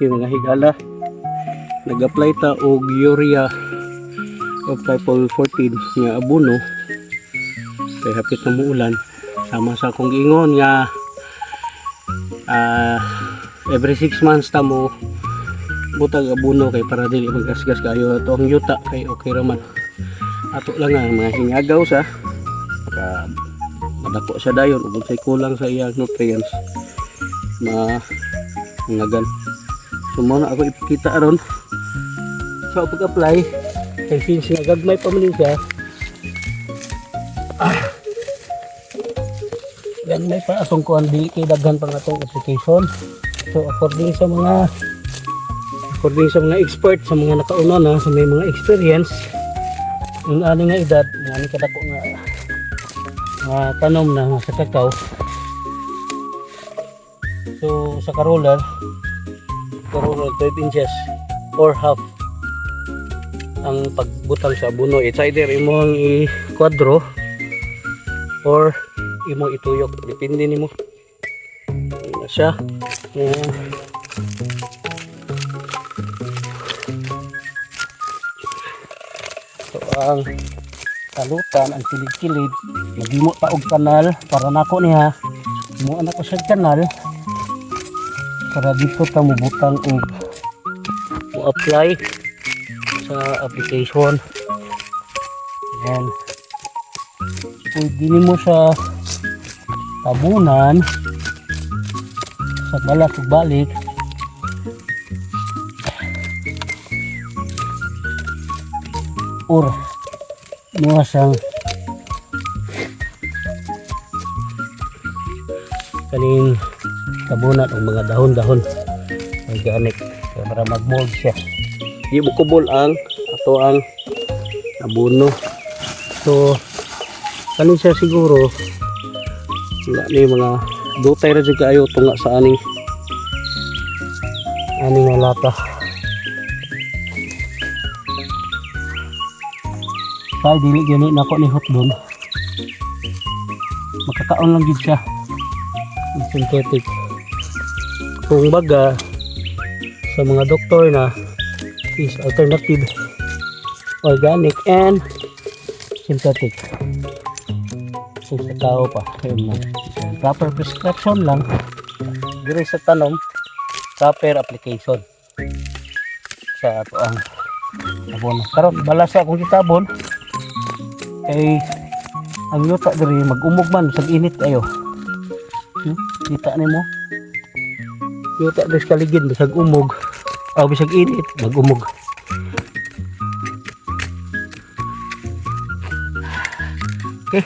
kay mga higala. Nag-apply ta og urea of type 14 nga abono kay hapit na muulan. Sama sa akong ingon nga every 6 months ta mo butag abono kay para dili magasgas kayo ato ang yuta kay okay raman. Ato lang ang mga hingagaw sa madako siya dayon ug say kulang sa iyang nutrients mangagan. So mo na ako ipakita aron sa pag-apply kay since nagagmay pa man siya. Gagmay pa asong kuan dili kay daghan pang atong application. So according sa mga expert, sa mga nakauna na, sa may mga experience, yung ani nga edad, ani kadako nga tanom na sa kakao. So sa karoller 12 inches or half ang pagbutang sa abono. It's either imong i-kwadro or imong ituyok, depende nimo. Ano siya? So ang kalutan, ang kilid-kilid, magimo ta og kanal para nako niya. Mo anak ko sa kanal para dito ta mo butang og mo apply sa application. Yan. Pwede nimo sa tabunan sa balas ug balik. Or mga sang kaning tabunan o mga dahon-dahon organic para mag-mold siya. Di bukubol ang ato ang abono. So kanin siya siguro wala ni mga dutay ra jud kaayo tunga sa ani nga lata. Kaya dili gani nako ni hot doon. Makakaon lang gid siya. Synthetic. Kung baga sa mga doktor na is alternative organic and synthetic. Kung sa tao pa proper prescription lang dire sa tanom, proper application sa ato ang abono. Karon balas akong kitabon kay ang yuta diri mag-umog man sa init kayo. Kita nimo yuta diri sa kaligid bisag umog o bisag init mag-umog. Okay.